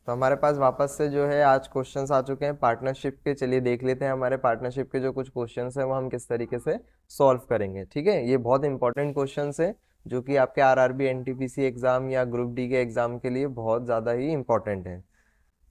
तो हमारे पास वापस से जो है आज क्वेश्चंस आ चुके हैं पार्टनरशिप के। चलिए देख लेते हैं हमारे पार्टनरशिप के जो कुछ क्वेश्चंस हैं वो हम किस तरीके से सॉल्व करेंगे। ठीक है, ये बहुत इंपॉर्टेंट क्वेश्चंस है जो कि आपके आरआरबी एनटीपीसी एग्जाम या ग्रुप डी के एग्जाम के लिए बहुत ज़्यादा ही इंपॉर्टेंट है।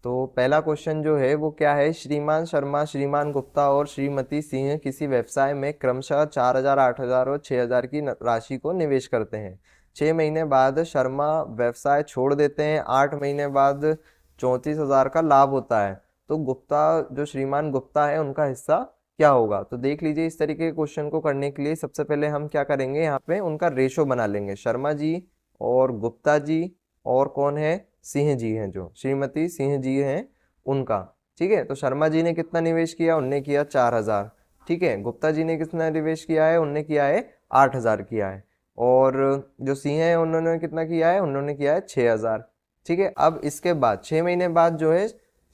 तो पहला क्वेश्चन जो है वो क्या है, श्रीमान शर्मा, श्रीमान गुप्ता और श्रीमती सिंह किसी व्यवसाय में क्रमशः 4,000, 8,000 और 6,000 की राशि को निवेश करते हैं। 6 महीने बाद शर्मा व्यवसाय छोड़ देते हैं। 8 महीने बाद 34,000 का लाभ होता है। तो गुप्ता, जो श्रीमान गुप्ता है, उनका हिस्सा क्या होगा। तो देख लीजिए, इस तरीके के क्वेश्चन को करने के लिए सबसे पहले हम क्या करेंगे, यहाँ पे उनका रेशो बना लेंगे। शर्मा जी और गुप्ता जी और कौन है, सिंह जी हैं, जो श्रीमती सिंह जी हैं उनका। ठीक है, तो शर्मा जी ने कितना निवेश किया, उनने किया 4,000। ठीक है, गुप्ता जी ने कितना निवेश किया है, उनने किया है 8,000 किया है। और जो सिंह है उन्होंने कितना किया है, उन्होंने किया है 6,000। ठीक है, अब इसके बाद 6 महीने बाद जो है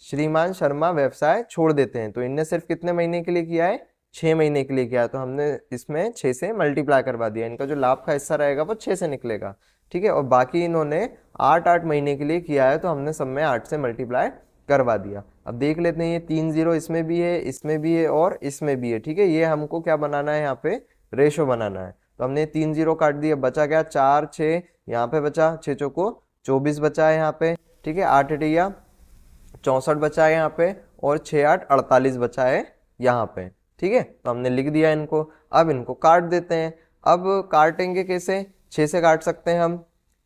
श्रीमान शर्मा व्यवसाय छोड़ देते हैं। तो इनने सिर्फ कितने महीने के लिए किया है, 6 महीने के लिए किया है। तो हमने इसमें 6 से मल्टीप्लाई करवा दिया। इनका जो लाभ का हिस्सा रहेगा वो 6 से निकलेगा। ठीक है, और बाकी इन्होंने 8-8 महीने के लिए किया है, तो हमने सब में 8 से मल्टीप्लाई करवा दिया। अब देख लेते हैं, ये 3 0 इसमें भी है, इसमें भी है और इसमें भी है। ठीक है, ये हमको क्या बनाना है, यहाँ पे रेशो बनाना है। तो हमने 3 0 काट दिया, बचा क्या, 4 6 यहाँ पे बचा, 6 चौको 24 बचा है यहाँ पे। ठीक है, 8 अठैया 64 बचा है यहाँ पे और 6 8 48 बचा है यहाँ पे। ठीक है, तो हमने लिख दिया इनको। अब इनको काट देते हैं। अब काटेंगे कैसे, 6 से काट सकते हैं हम,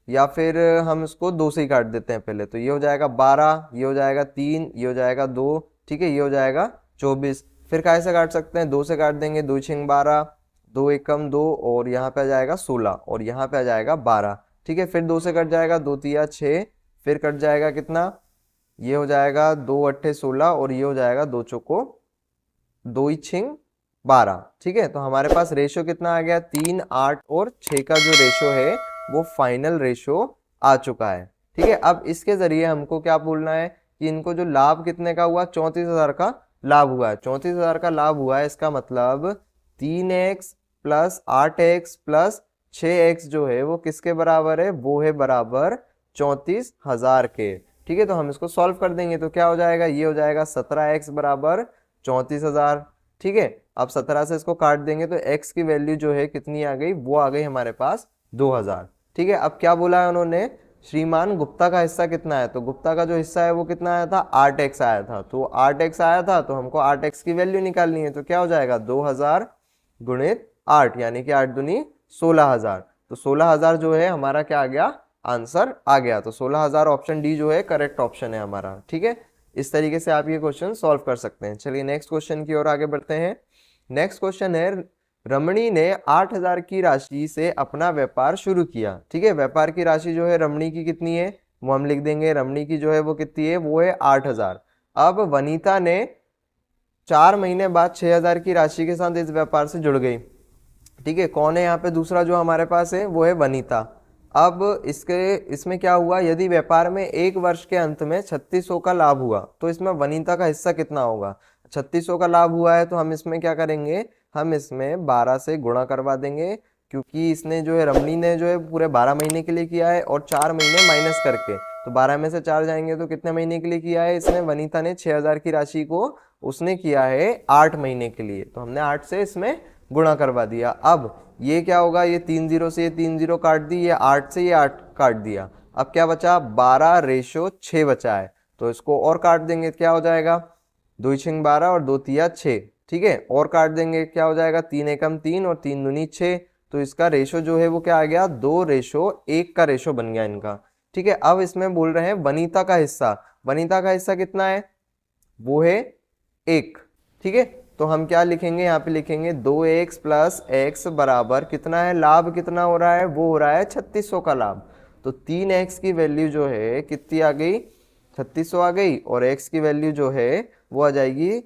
या फिर हम इसको 2 से ही काट देते हैं पहले। तो ये हो जाएगा 12, ये हो जाएगा 3, ये हो जाएगा 2। ठीक है, ये हो जाएगा 24। फिर कैसे काट सकते हैं, 2 से काट देंगे, 2 6 12, 2 एकम 2 और यहाँ पे आ जाएगा 16 और यहाँ पे आ जाएगा 12। ठीक है, फिर 2 से कट जाएगा, 2 3 6, फिर कट जाएगा कितना, ये हो जाएगा 2 8 16 और ये हो जाएगा 2 चौको 2 6 12। ठीक है, तो हमारे पास रेशो कितना आ गया, 3 8 और 6 का जो रेशो है वो फाइनल रेशो आ चुका है। ठीक है, अब इसके जरिए हमको क्या बोलना है कि इनको जो लाभ कितने का हुआ, 34,000 का लाभ हुआ है। 34,000 का लाभ हुआ है, इसका मतलब 3x plus 8x plus 6x जो है वो किसके बराबर है, वो है बराबर 34,000 के। ठीक है, तो हम इसको सॉल्व कर देंगे तो क्या हो जाएगा, ये हो जाएगा 17x बराबर 34,000। ठीक है, अब 17 से इसको काट देंगे तो x की वैल्यू जो है कितनी आ गई, वो आ गई हमारे पास 2,000। ठीक है, अब क्या बोला है उन्होंने, श्रीमान गुप्ता का हिस्सा कितना है। तो गुप्ता का जो हिस्सा है वो कितना आया था, 8x आया था। तो 8x आया था तो हमको 8x की वैल्यू निकालनी है। तो क्या हो जाएगा, 2,000 गुणित 8 यानी कि 8 दूनी 16,000। तो 16,000 जो है हमारा क्या आ गया, आंसर आ गया। तो 16,000 ऑप्शन डी जो है करेक्ट ऑप्शन है हमारा। ठीक है, इस तरीके से आप ये क्वेश्चन सॉल्व कर सकते हैं। चलिए नेक्स्ट क्वेश्चन की ओर आगे बढ़ते हैं। नेक्स्ट क्वेश्चन है, रमणी ने 8,000 की राशि से अपना व्यापार शुरू किया। ठीक है, व्यापार की राशि जो है रमणी की कितनी है, वो हम लिख देंगे। रमणी की जो है वो कितनी है, वो है 8,000। अब वनीता ने 4 महीने बाद 6,000 की राशि के साथ इस व्यापार से जुड़ गई। ठीक है, कौन है यहाँ पे दूसरा जो हमारे पास है, वो है वनीता। अब इसमें क्या हुआ, यदि व्यापार में 1 वर्ष के अंत में 3600 का लाभ हुआ तो इसमें वनीता का हिस्सा कितना होगा। 3600 का लाभ हुआ है तो हम इसमें क्या करेंगे, हम इसमें 12 से गुणा करवा देंगे, क्योंकि इसने जो है, रमणी ने जो है पूरे 12 महीने के लिए किया है और 4 महीने माइनस करके, तो 12 में से 4 जाएंगे तो कितने महीने के लिए किया है इसने, वनीता ने 6,000 की राशि को उसने किया है 8 महीने के लिए। तो हमने 8 से इसमें गुणा करवा दिया। अब ये क्या होगा, ये 3 0 से ये 3 0 काट दी, ये 8 से ये 8 काट दिया। अब क्या बचा, 12:6 बचा है। तो इसको और काट देंगे, क्या हो जाएगा, 2 6 12 और 2 3 6। ठीक है, और काट देंगे, क्या हो जाएगा, 3 एकम 3 और 3 दूनी 6। तो इसका रेशो जो है वो क्या आ गया, 2:1 का रेशो बन गया इनका। ठीक है, अब इसमें बोल रहे हैं वनीता का हिस्सा। वनीता का हिस्सा कितना है, वो है 1। ठीक है, तो हम क्या लिखेंगे, यहाँ पे लिखेंगे 2x प्लस x बराबर कितना है, लाभ कितना हो रहा है, वो हो रहा है 3600 का लाभ। तो 3x की वैल्यू जो है कितनी आ गई, 3600 आ गई, और x की वैल्यू जो है वो आ जाएगी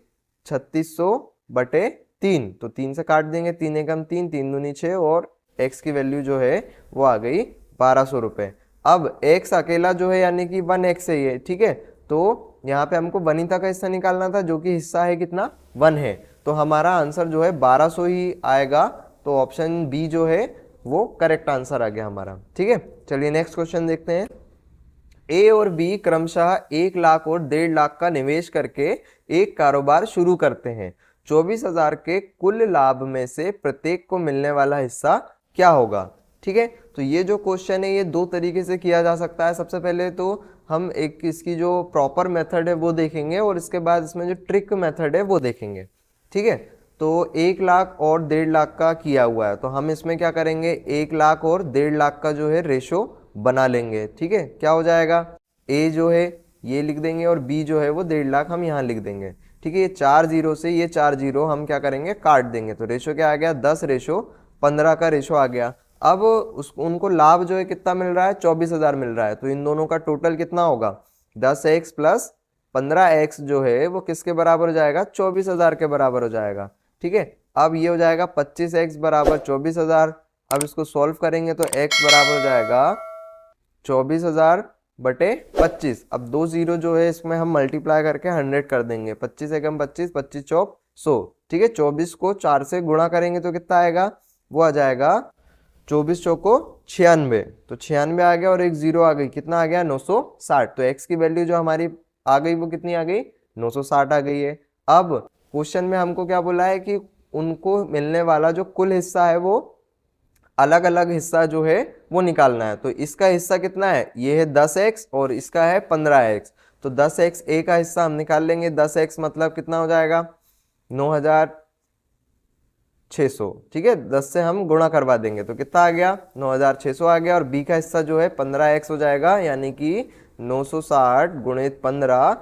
3600/3। तो 3 से काट देंगे, 3 एकम 3, 3 दूनी 6 और x की वैल्यू जो है वो आ गई 1200 रुपये। अब x अकेला जो है यानी कि 1x है ये। ठीक है, तो यहाँ पे हमको वनीता का हिस्सा निकालना था जो कि हिस्सा है कितना, 1 है। तो हमारा आंसर जो है 1200 ही आएगा। तो ऑप्शन बी जो है वो करेक्ट आंसर आ गया हमारा। ठीक है, चलिए नेक्स्ट क्वेश्चन देखते हैं। ए और बी क्रमशः 1 लाख और 1.5 लाख का निवेश करके एक कारोबार शुरू करते हैं। 24,000 के कुल लाभ में से प्रत्येक को मिलने वाला हिस्सा क्या होगा। ठीक है, तो ये जो क्वेश्चन है ये दो तरीके से किया जा सकता है। सबसे पहले तो हम एक इसकी जो प्रॉपर मेथड है वो देखेंगे और इसके बाद इसमें जो ट्रिक मेथड है वो देखेंगे। ठीक है, तो 1 लाख और 1.5 लाख का किया हुआ है, तो हम इसमें क्या करेंगे, 1 लाख और 1.5 लाख का जो है रेशो बना लेंगे। ठीक है, क्या हो जाएगा, ए जो है ये लिख देंगे और बी जो है वो 1.5 लाख हम यहाँ लिख देंगे। ठीक है, ये 4 जीरो से ये 4 जीरो हम क्या करेंगे, काट देंगे, तो रेशो क्या आ गया, 10:15 का रेशो आ गया। अब उनको लाभ जो है कितना मिल रहा है, 24,000 मिल रहा है, तो इन दोनों का टोटल कितना होगा, 10x प्लस 15x जो है वो किसके बराबर हो जाएगा, 24,000 के बराबर हो जाएगा। ठीक है, अब ये हो जाएगा 25x बराबर 24,000। अब इसको सॉल्व करेंगे तो x बराबर हो जाएगा 24,000 बटे 25। अब 2 जीरो जो है इसमें हम मल्टीप्लाई करके 100 कर देंगे, 25 एकम 25, 25 चौक 100। ठीक है, 24 को 4 से गुणा करेंगे तो कितना आएगा, वो आ जाएगा 24 चौको 96, तो 96 आ गया और एक जीरो आ गई, कितना आ गया 960। तो x की वैल्यू जो हमारी आ गई वो कितनी आ गई, 960 आ गई है। अब क्वेश्चन में हमको क्या बोला है कि उनको मिलने वाला जो कुल हिस्सा है वो अलग अलग हिस्सा जो है वो निकालना है। तो इसका हिस्सा कितना है, ये है 10x और इसका है 15x, तो 10x ए का हिस्सा हम निकाल लेंगे। 10x मतलब कितना हो जाएगा, 9,600। ठीक है, 10 से हम गुणा करवा देंगे तो कितना आ गया, 9,600 आ गया। और b का हिस्सा जो है 15x हो जाएगा, यानी कि 960 गुणित 15,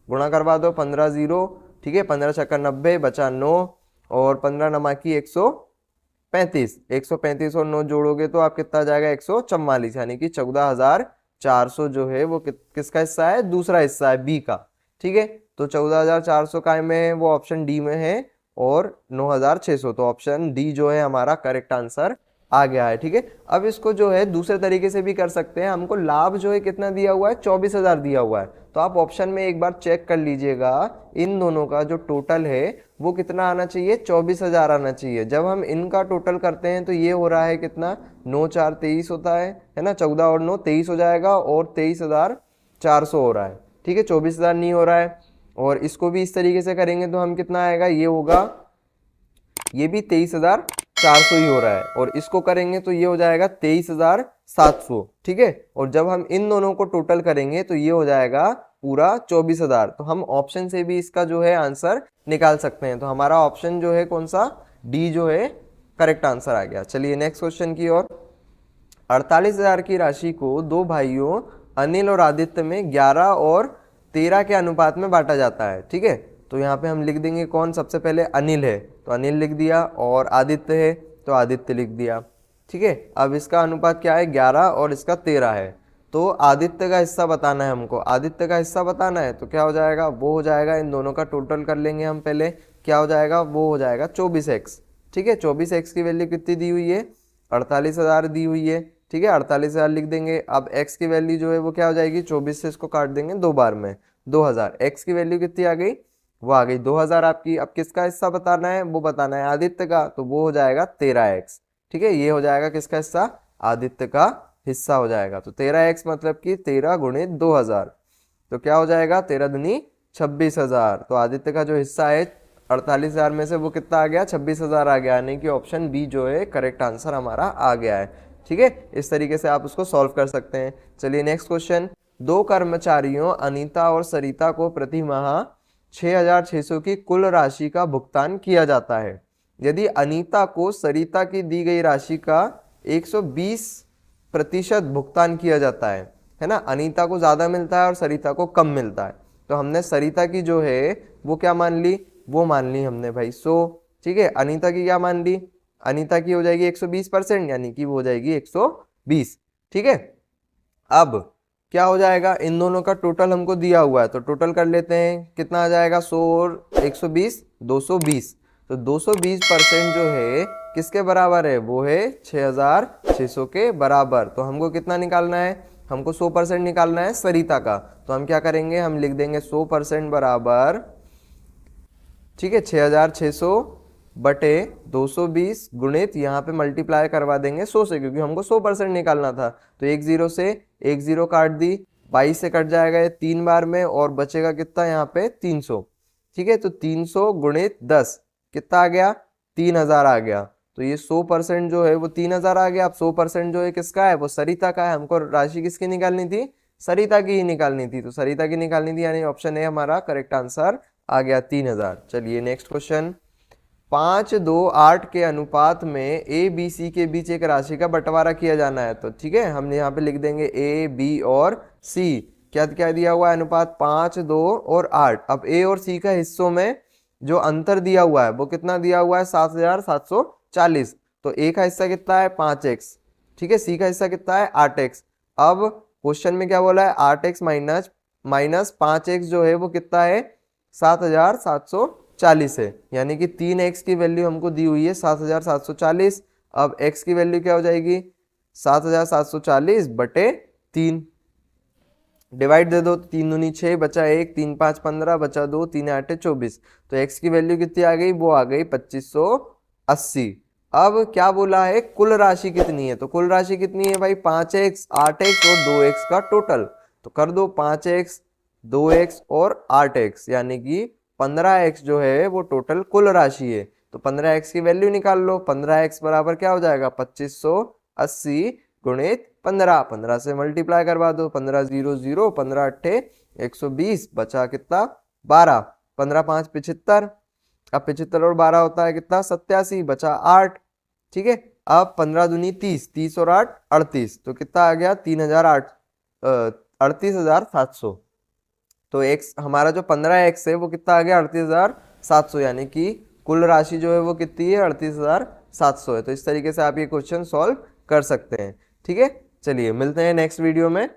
गुणा करवा दो 15 जीरो। ठीक है, 15 छक्का 90 बचा 9 और 15 नमाकी 135, 135 और 9 जोड़ोगे तो आप कितना आ जाएगा, 144, यानी कि 14,400 जो है वो किसका हिस्सा है, दूसरा हिस्सा है बी का। ठीक है, तो 14,400 काय में है, वो ऑप्शन डी में है, और 9,600, तो ऑप्शन डी जो है हमारा करेक्ट आंसर आ गया है। ठीक है, अब इसको जो है दूसरे तरीके से भी कर सकते हैं। हमको लाभ जो है कितना दिया हुआ है, 24,000 दिया हुआ है, तो आप ऑप्शन में एक बार चेक कर लीजिएगा, इन दोनों का जो टोटल है वो कितना आना चाहिए, 24,000 आना चाहिए। जब हम इनका टोटल करते हैं तो ये हो रहा है कितना, 9 4 23 होता है ना, 14 और 9 23 हो जाएगा, और 23,400 हो रहा है। ठीक है, 24,000 नहीं हो रहा है। और इसको भी इस तरीके से करेंगे तो हम कितना आएगा, ये होगा, ये भी 23,400 ही हो रहा है, और इसको करेंगे तो ये हो जाएगा 23,700। ठीक है, और जब हम इन दोनों को टोटल करेंगे तो ये हो जाएगा पूरा 24,000। तो हम ऑप्शन से भी इसका जो है आंसर निकाल सकते हैं। तो हमारा ऑप्शन जो है कौन सा, डी जो है करेक्ट आंसर आ गया। चलिए नेक्स्ट क्वेश्चन की ओर। 48,000 की राशि को दो भाइयों अनिल और आदित्य में 11 और 13 के अनुपात में बांटा जाता है। ठीक है, तो यहाँ पे हम लिख देंगे कौन, सबसे पहले अनिल है तो अनिल लिख दिया, और आदित्य है तो आदित्य लिख दिया। ठीक है, अब इसका अनुपात क्या है, 11 और इसका 13 है, तो आदित्य का हिस्सा बताना है हमको। आदित्य का हिस्सा बताना है तो क्या हो जाएगा, वो हो जाएगा, इन दोनों का टोटल कर लेंगे हम पहले, क्या हो जाएगा, वो हो जाएगा 24x। ठीक है, 24x की वैल्यू कितनी दी हुई है, 48,000 दी हुई है। ठीक है, 48,000 लिख देंगे। अब x की वैल्यू जो है वो क्या हो जाएगी, 24 से इसको काट देंगे 2 बार में, 2,000। x की वैल्यू कितनी आ गई, वो आ गई 2,000 आपकी। अब किसका हिस्सा बताना है, वो बताना है आदित्य का, तो वो हो जाएगा 13x। ठीक है, ये हो जाएगा किसका हिस्सा, आदित्य का हिस्सा हो जाएगा। तो 13x मतलब कि 13 गुणित 2,000, तो क्या हो जाएगा, 13 दूनी 26,000। तो आदित्य का जो हिस्सा है 48,000 में से वो कितना आ गया, 26,000 आ गया, यानी कि ऑप्शन बी जो है करेक्ट आंसर हमारा आ गया है। ठीक है, इस तरीके से आप उसको सॉल्व कर सकते हैं। चलिए नेक्स्ट क्वेश्चन। दो कर्मचारियों अनीता और सरिता को प्रति माह 6,600 की कुल राशि का भुगतान किया जाता है। यदि अनीता को सरिता की दी गई राशि का 120% भुगतान किया जाता है ना, अनीता को ज़्यादा मिलता है और सरिता को कम मिलता है, तो हमने सरिता की जो है वो क्या मान ली, वो मान ली हमने भाई 100। ठीक है, अनीता की क्या मान ली, अनीता की हो जाएगी 120%, यानी कि वो हो जाएगी 120। ठीक है, अब क्या हो जाएगा, इन दोनों का टोटल हमको दिया हुआ है तो टोटल कर लेते हैं, कितना आ जाएगा, 100 और 120 220। तो 220% जो है किसके बराबर है, वो है 6,600 के बराबर। तो हमको कितना निकालना है, हमको 100% निकालना है सरिता का, तो हम क्या करेंगे, हम लिख देंगे 100% बराबर, ठीक है, 6,600 बटे 220 गुणित, यहाँ पे मल्टीप्लाई करवा देंगे 100 से, क्योंकि हमको 100% निकालना था। तो एक जीरो से एक जीरो काट दी, 22 से कट जाएगा ये 3 बार में और बचेगा कितना यहाँ पे 300। ठीक है, तो 300 गुणित 10 कितना आ गया 3000 आ गया। तो ये 100% जो है वो 3000 आ गया। अब 100% जो है किसका है, वो सरिता का है। हमको राशि किसकी निकालनी थी, सरिता की ही निकालनी थी, तो सरिता की निकालनी थी, यानी ऑप्शन ए हमारा करेक्ट आंसर आ गया 3000। चलिए नेक्स्ट क्वेश्चन, 5, 2, 8 के अनुपात में ए बी सी के बीच एक राशि का बंटवारा किया जाना है। तो ठीक है, हमने यहाँ पे लिख देंगे ए बी और सी। क्या क्या दिया हुआ है, अनुपात 5, 2 और 8। अब ए और सी का हिस्सों में जो अंतर दिया हुआ है वो कितना दिया हुआ है 7740। तो ए का हिस्सा कितना है 5x, ठीक है, सी का हिस्सा कितना है 8x। अब क्वेश्चन में क्या बोला है 8x माइनस 5x जो है वो कितना है 7740 है, यानी कि 3x की वैल्यू हमको दी हुई है 7740। अब x की वैल्यू क्या हो जाएगी 7740 बटे 3, डिवाइड दे दो, 3 दूनी 6 बचा 1, 3 5 15 बचा 2, 3 8 24। तो x की वैल्यू कितनी आ गई, वो आ गई 2580। अब क्या बोला है कुल राशि कितनी है, तो कुल राशि कितनी है भाई 5x 8x और 2x का टोटल। तो कर दो 5x 2x और 8x, यानी कि 15x जो है वो टोटल कुल राशि है। तो 15x की वैल्यू निकाल लो, 15x बराबर क्या हो जाएगा 2580 गुणित 15, 15 से मल्टीप्लाई करवा दो, 15 0 0, 15 8 120, बचा कितना 12, 15 5 75। अब 75 और 12 होता है कितना 87, बचा 8। ठीक है, अब 15 दूनी 30, 30 और 8 38, तो कितना आ गया 38,700। तो x हमारा जो 15x है वो कितना आ गया 38,700, यानी कि कुल राशि जो है वो कितनी है 38,700 है। तो इस तरीके से आप ये क्वेश्चन सॉल्व कर सकते हैं। ठीक है, चलिए मिलते हैं नेक्स्ट वीडियो में।